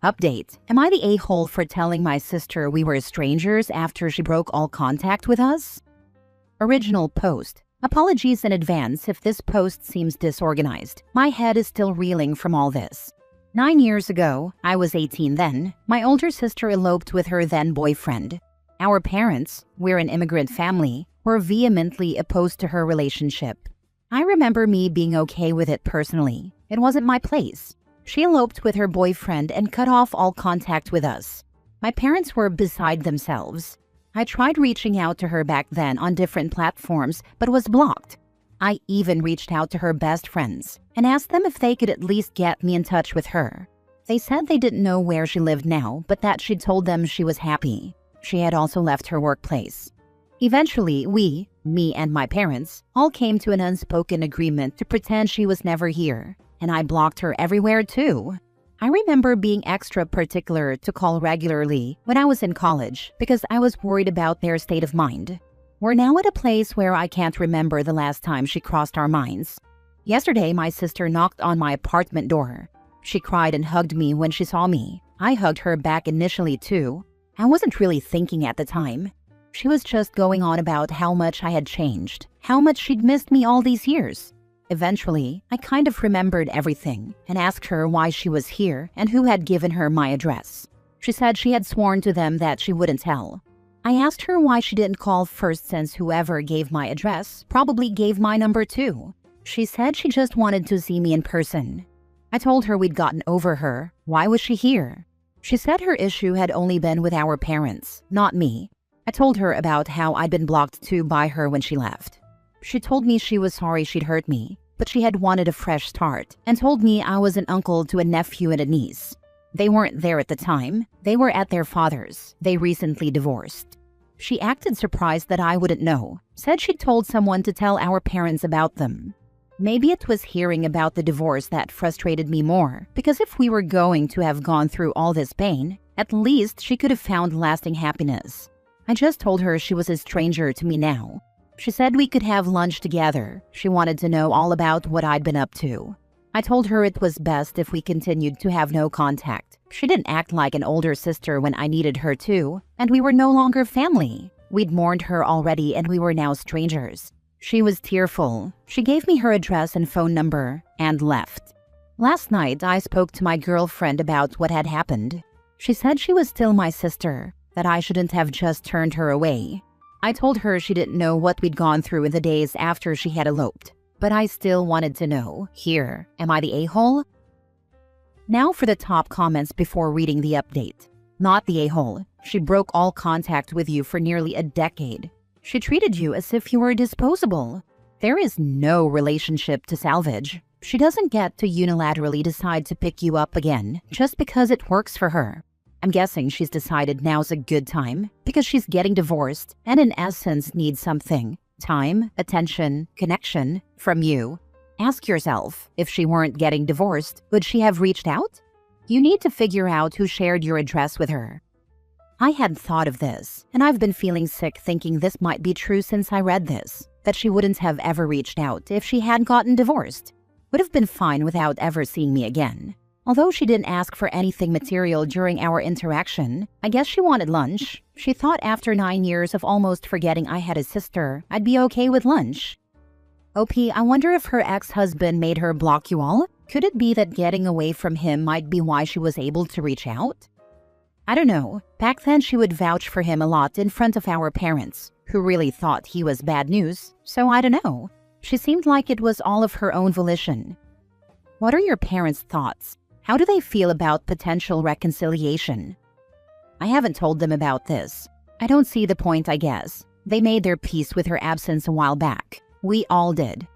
Update. Am I the a-hole for telling my sister we were strangers after she broke all contact with us? Original post. Apologies in advance if this post seems disorganized. My head is still reeling from all this. 9 years ago, I was 18 then, my older sister eloped with her then boyfriend. Our parents, we're an immigrant family, were vehemently opposed to her relationship. I remember me being okay with it personally. It wasn't my place. She eloped with her boyfriend and cut off all contact with us. My parents were beside themselves. I tried reaching out to her back then on different platforms, but was blocked. I even reached out to her best friends and asked them if they could at least get me in touch with her. They said they didn't know where she lived now, but that she told them she was happy. She had also left her workplace. Eventually, me and my parents, all came to an unspoken agreement to pretend she was never here, and I blocked her everywhere too. I remember being extra particular to call regularly when I was in college because I was worried about their state of mind. We're now at a place where I can't remember the last time she crossed our minds. Yesterday, my sister knocked on my apartment door. She cried and hugged me when she saw me. I hugged her back initially too. I wasn't really thinking at the time. She was just going on about how much I had changed, how much she'd missed me all these years. Eventually, I kind of remembered everything and asked her why she was here and who had given her my address. She said she had sworn to them that she wouldn't tell. I asked her why she didn't call first since whoever gave my address probably gave my number too. She said she just wanted to see me in person. I told her we'd gotten over her. Why was she here? She said her issue had only been with our parents, not me. I told her about how I'd been blocked too by her when she left. She told me she was sorry she'd hurt me, but she had wanted a fresh start and told me I was an uncle to a nephew and a niece. They weren't there at the time. They were at their father's. They recently divorced. She acted surprised that I wouldn't know, said she'd told someone to tell our parents about them. Maybe it was hearing about the divorce that frustrated me more, because if we were going to have gone through all this pain, at least she could have found lasting happiness. I just told her she was a stranger to me now. She said we could have lunch together. She wanted to know all about what I'd been up to. I told her it was best if we continued to have no contact. She didn't act like an older sister when I needed her to, and we were no longer family. We'd mourned her already and we were now strangers. She was tearful. She gave me her address and phone number and left. Last night, I spoke to my girlfriend about what had happened. She said she was still my sister, that I shouldn't have just turned her away. I told her she didn't know what we'd gone through in the days after she had eloped, but I still wanted to know. Here, am I the a-hole? Now for the top comments before reading the update. Not the a-hole. She broke all contact with you for nearly a decade. She treated you as if you were disposable. There is no relationship to salvage. She doesn't get to unilaterally decide to pick you up again just because it works for her. I'm guessing she's decided now's a good time because she's getting divorced and in essence needs something. Time, attention, connection from you. Ask yourself, if she weren't getting divorced, would she have reached out? You need to figure out who shared your address with her. I hadn't thought of this, and I've been feeling sick thinking this might be true since I read this, that she wouldn't have ever reached out if she had gotten divorced. Would have been fine without ever seeing me again. Although she didn't ask for anything material during our interaction, I guess she wanted lunch. She thought after 9 years of almost forgetting I had a sister, I'd be okay with lunch. OP, I wonder if her ex-husband made her block you all? Could it be that getting away from him might be why she was able to reach out? I don't know. Back then she would vouch for him a lot in front of our parents, who really thought he was bad news, so I don't know. She seemed like it was all of her own volition. What are your parents' thoughts? How do they feel about potential reconciliation? I haven't told them about this. I don't see the point, I guess. They made their peace with her absence a while back. We all did.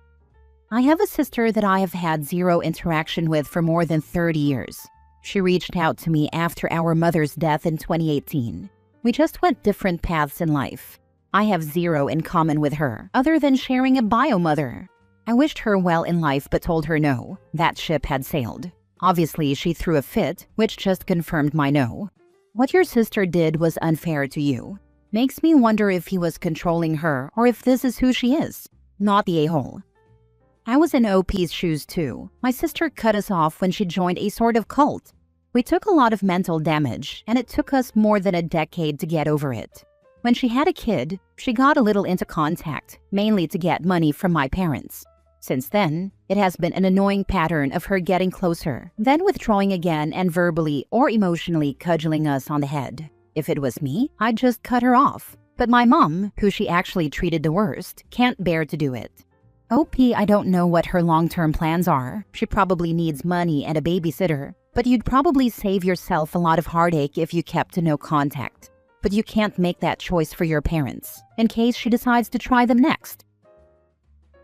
I have a sister that I have had zero interaction with for more than 30 years. She reached out to me after our mother's death in 2018. We just went different paths in life. I have zero in common with her, other than sharing a bio-mother. I wished her well in life but told her no. That ship had sailed. Obviously, she threw a fit, which just confirmed my no. What your sister did was unfair to you. Makes me wonder if he was controlling her or if this is who she is. Not the a-hole. I was in OP's shoes too. My sister cut us off when she joined a sort of cult. We took a lot of mental damage, and it took us more than a decade to get over it. When she had a kid, she got a little into contact, mainly to get money from my parents. Since then, it has been an annoying pattern of her getting closer, then withdrawing again and verbally or emotionally cudgeling us on the head. If it was me, I'd just cut her off. But my mom, who she actually treated the worst, can't bear to do it. I don't know what her long-term plans are. She probably needs money and a babysitter, but you'd probably save yourself a lot of heartache if you kept to no contact. But you can't make that choice for your parents, in case she decides to try them next.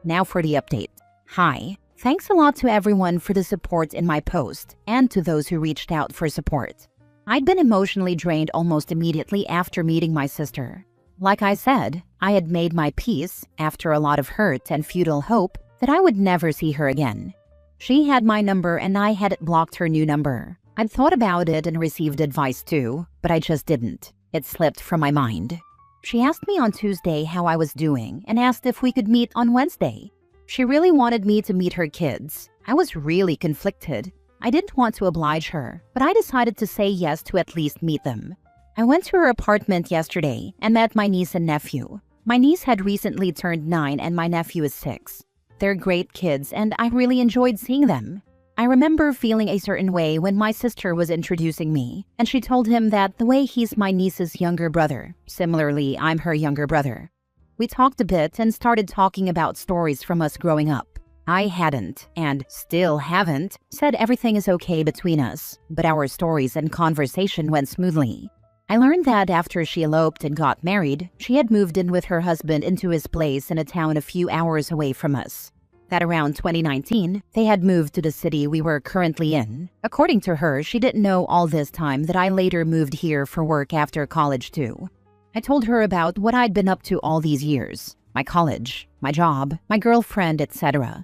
Now for the update. Hi. Thanks a lot to everyone for the support in my post, and to those who reached out for support. I'd been emotionally drained almost immediately after meeting my sister. Like I said, I had made my peace, after a lot of hurt and futile hope, that I would never see her again. She had my number and I had blocked her new number. I'd thought about it and received advice too, but I just didn't. It slipped from my mind. She asked me on Tuesday how I was doing and asked if we could meet on Wednesday. She really wanted me to meet her kids. I was really conflicted. I didn't want to oblige her, but I decided to say yes to at least meet them. I went to her apartment yesterday and met my niece and nephew. My niece had recently turned 9 and my nephew is 6. They're great kids and I really enjoyed seeing them. I remember feeling a certain way when my sister was introducing me, and she told him that the way he's my niece's younger brother. Similarly, I'm her younger brother. We talked a bit and started talking about stories from us growing up. I hadn't, and still haven't, said everything is okay between us, but our stories and conversation went smoothly. I learned that after she eloped and got married, she had moved in with her husband into his place in a town a few hours away from us. That around 2019, they had moved to the city we were currently in. According to her, she didn't know all this time that I later moved here for work after college too. I told her about what I'd been up to all these years, my college, my job, my girlfriend, etc.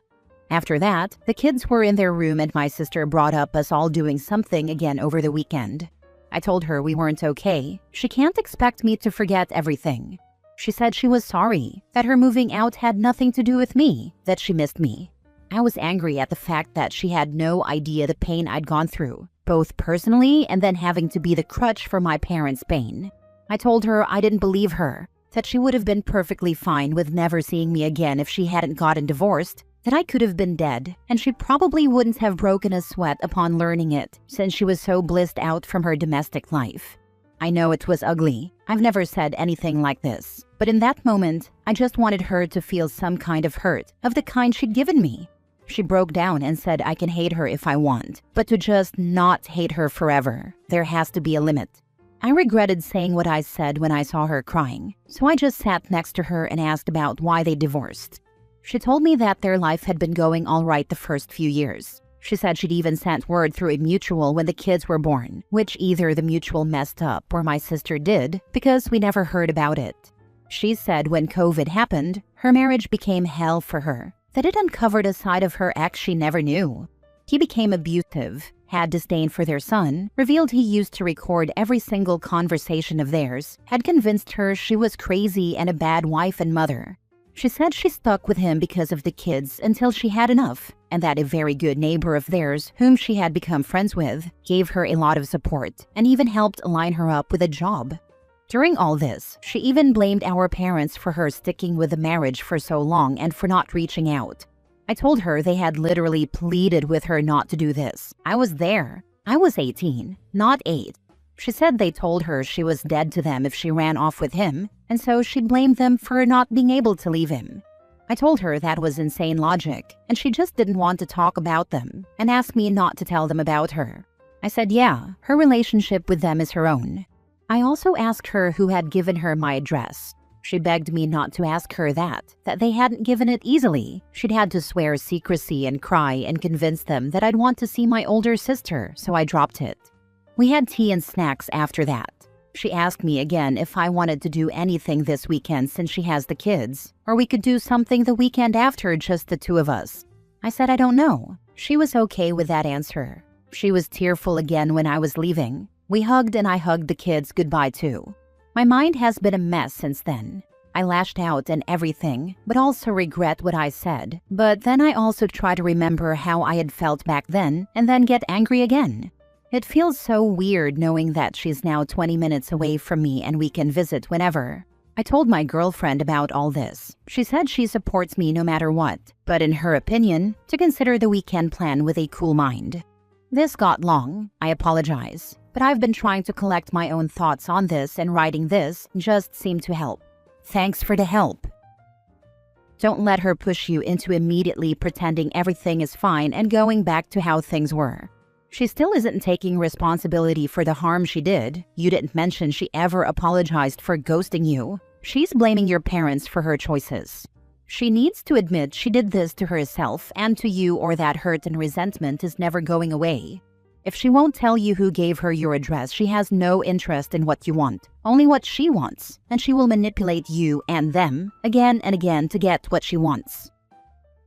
After that, the kids were in their room and my sister brought up us all doing something again over the weekend. I told her we weren't okay. She can't expect me to forget everything. She said she was sorry, that her moving out had nothing to do with me, that she missed me. I was angry at the fact that she had no idea the pain I'd gone through, both personally and then having to be the crutch for my parents' pain. I told her I didn't believe her, that she would have been perfectly fine with never seeing me again if she hadn't gotten divorced, that I could have been dead, and she probably wouldn't have broken a sweat upon learning it, since she was so blissed out from her domestic life. I know it was ugly. I've never said anything like this. But in that moment, I just wanted her to feel some kind of hurt, of the kind she'd given me. She broke down and said I can hate her if I want, but to just not hate her forever. There has to be a limit. I regretted saying what I said when I saw her crying, so I just sat next to her and asked about why they divorced. She told me that their life had been going all right the first few years. She said she'd even sent word through a mutual when the kids were born, which either the mutual messed up or my sister did, because we never heard about it. She said when COVID happened, her marriage became hell for her, that it uncovered a side of her ex she never knew. He became abusive, had disdain for their son, revealed he used to record every single conversation of theirs, had convinced her she was crazy and a bad wife and mother. She said she stuck with him because of the kids until she had enough, and that a very good neighbor of theirs, whom she had become friends with, gave her a lot of support and even helped line her up with a job. During all this, she even blamed our parents for her sticking with the marriage for so long and for not reaching out. I told her they had literally pleaded with her not to do this. I was there. I was 18, not 8. She said they told her she was dead to them if she ran off with him, and so she blamed them for not being able to leave him. I told her that was insane logic, and she just didn't want to talk about them, and asked me not to tell them about her. I said yeah, her relationship with them is her own. I also asked her who had given her my address. She begged me not to ask her that they hadn't given it easily. She'd had to swear secrecy and cry and convince them that I'd want to see my older sister, so I dropped it. We had tea and snacks after that. She asked me again if I wanted to do anything this weekend since she has the kids, or we could do something the weekend after, just the two of us. I said I don't know. She was okay with that answer. She was tearful again when I was leaving. We hugged and I hugged the kids goodbye too. My mind has been a mess since then. I lashed out and everything, but also regret what I said. But then I also try to remember how I had felt back then and then get angry again. It feels so weird knowing that she's now 20 minutes away from me and we can visit whenever. I told my girlfriend about all this. She said she supports me no matter what, but in her opinion, to consider the weekend plan with a cool mind. This got long. I apologize, but I've been trying to collect my own thoughts on this, and writing this just seemed to help. Thanks for the help. Don't let her push you into immediately pretending everything is fine and going back to how things were. She still isn't taking responsibility for the harm she did. You didn't mention she ever apologized for ghosting you. She's blaming your parents for her choices. She needs to admit she did this to herself and to you, or that hurt and resentment is never going away. If she won't tell you who gave her your address, she has no interest in what you want, only what she wants, and she will manipulate you and them again and again to get what she wants.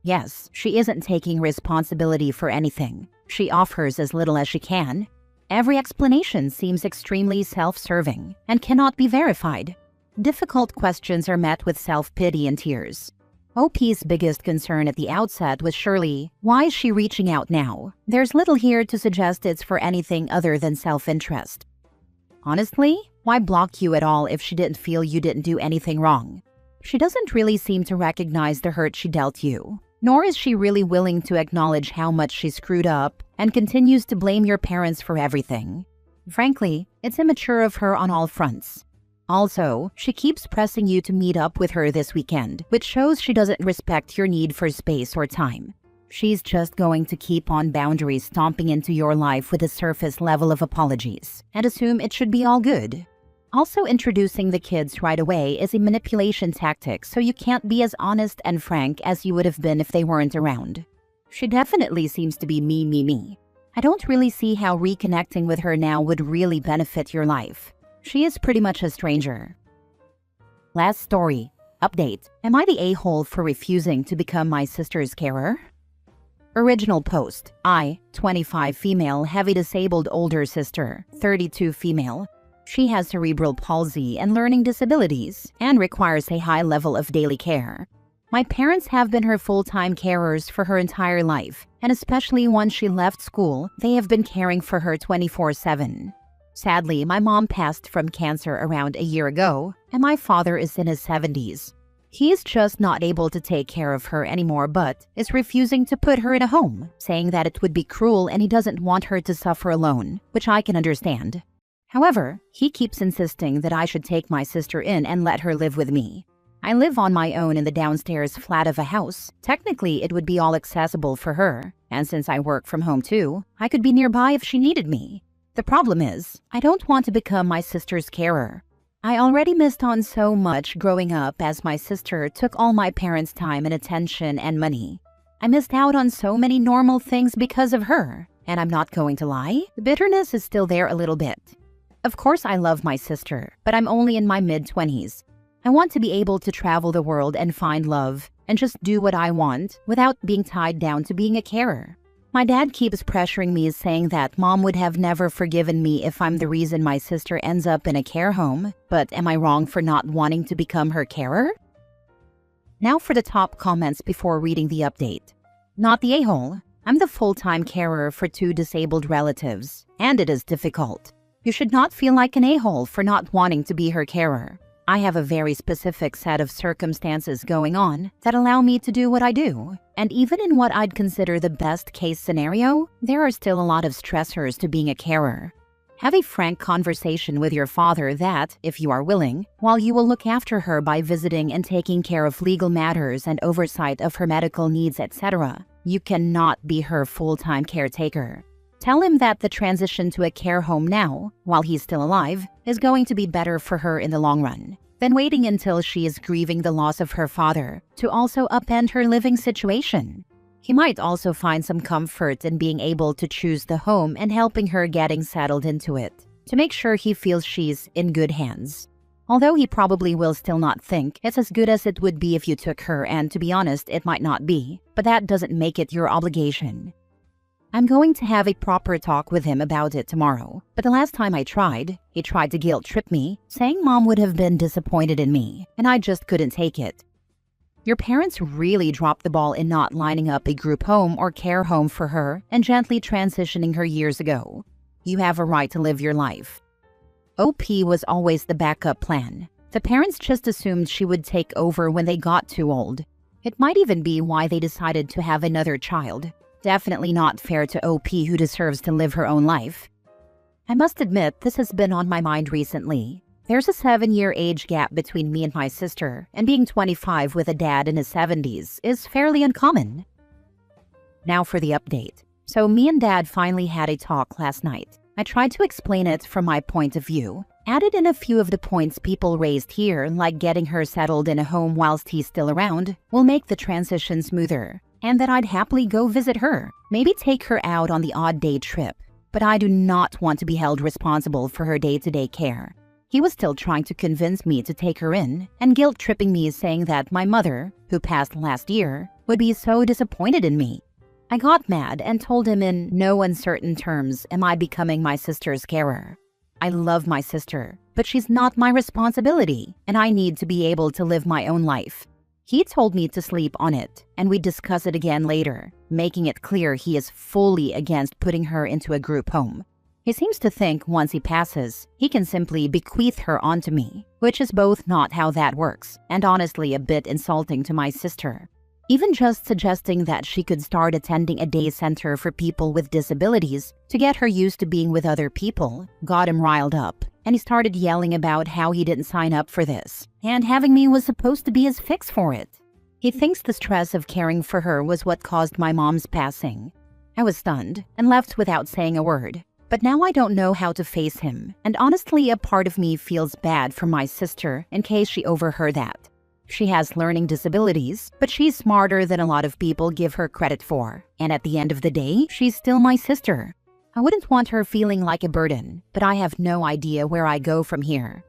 Yes, she isn't taking responsibility for anything. She offers as little as she can. Every explanation seems extremely self-serving and cannot be verified. Difficult questions are met with self-pity and tears. OP's biggest concern at the outset was surely, why is she reaching out now? There's little here to suggest it's for anything other than self-interest. Honestly, why block you at all if she didn't feel you didn't do anything wrong? She doesn't really seem to recognize the hurt she dealt you, nor is she really willing to acknowledge how much she screwed up and continues to blame your parents for everything. Frankly, it's immature of her on all fronts. Also, she keeps pressing you to meet up with her this weekend, which shows she doesn't respect your need for space or time. She's just going to keep on boundaries stomping into your life with a surface level of apologies and assume it should be all good. Also, introducing the kids right away is a manipulation tactic, so you can't be as honest and frank as you would have been if they weren't around. She definitely seems to be me. I don't really see how reconnecting with her now would really benefit your life. She is pretty much a stranger. Last story. Update. Am I the a-hole for refusing to become my sister's carer? Original post. I, 25 female, heavy disabled older sister, 32 female. She has cerebral palsy and learning disabilities and requires a high level of daily care. My parents have been her full-time carers for her entire life, and especially once she left school, they have been caring for her 24/7. Sadly, my mom passed from cancer around a year ago, and my father is in his 70s. He is just not able to take care of her anymore, but is refusing to put her in a home, saying that it would be cruel and he doesn't want her to suffer alone, which I can understand. However, he keeps insisting that I should take my sister in and let her live with me. I live on my own in the downstairs flat of a house. Technically, it would be all accessible for her, and since I work from home too, I could be nearby if she needed me. The problem is, I don't want to become my sister's carer. I already missed on so much growing up as my sister took all my parents' time and attention and money. I missed out on so many normal things because of her, and I'm not going to lie, the bitterness is still there a little bit. Of course I love my sister, but I'm only in my mid-20s. I want to be able to travel the world and find love, and just do what I want without being tied down to being a carer. My dad keeps pressuring me, saying that mom would have never forgiven me if I'm the reason my sister ends up in a care home, but am I wrong for not wanting to become her carer? Now for the top comments before reading the update. Not the a-hole. I'm the full-time carer for 2 disabled relatives, and it is difficult. You should not feel like an a-hole for not wanting to be her carer. I have a very specific set of circumstances going on that allow me to do what I do. And even in what I'd consider the best case scenario, there are still a lot of stressors to being a carer. Have a frank conversation with your father that, if you are willing, while you will look after her by visiting and taking care of legal matters and oversight of her medical needs, etc., you cannot be her full-time caretaker. Tell him that the transition to a care home now, while he's still alive, is going to be better for her in the long run than waiting until she is grieving the loss of her father to also upend her living situation. He might also find some comfort in being able to choose the home and helping her getting settled into it, to make sure he feels she's in good hands. Although he probably will still not think it's as good as it would be if you took her, and to be honest, it might not be, but that doesn't make it your obligation. I'm going to have a proper talk with him about it tomorrow, but the last time I tried, he tried to guilt trip me, saying mom would have been disappointed in me, and I just couldn't take it. Your parents really dropped the ball in not lining up a group home or care home for her and gently transitioning her years ago. You have a right to live your life. OP was always the backup plan. The parents just assumed she would take over when they got too old. It might even be why they decided to have another child. Definitely not fair to OP, who deserves to live her own life. I must admit, this has been on my mind recently. There's a 7-year age gap between me and my sister, and being 25 with a dad in his 70s is fairly uncommon. Now for the update. So me and Dad finally had a talk last night. I tried to explain it from my point of view, added in a few of the points people raised here, like getting her settled in a home whilst he's still around will make the transition smoother, and that I'd happily go visit her, maybe take her out on the odd day trip, but I do not want to be held responsible for her day-to-day care. He was still trying to convince me to take her in, and guilt-tripping me, saying that my mother, who passed last year, would be so disappointed in me. I got mad and told him in no uncertain terms, am I becoming my sister's carer? I love my sister, but she's not my responsibility, and I need to be able to live my own life. He told me to sleep on it, and we'd discuss it again later, making it clear he is fully against putting her into a group home. He seems to think once he passes, he can simply bequeath her onto me, which is both not how that works, and honestly a bit insulting to my sister. Even just suggesting that she could start attending a day center for people with disabilities to get her used to being with other people got him riled up, and he started yelling about how he didn't sign up for this, and having me was supposed to be his fix for it. He thinks the stress of caring for her was what caused my mom's passing. I was stunned and left without saying a word, but now I don't know how to face him, and honestly a part of me feels bad for my sister in case she overheard that. She has learning disabilities, but she's smarter than a lot of people give her credit for. And at the end of the day, she's still my sister. I wouldn't want her feeling like a burden, but I have no idea where I go from here.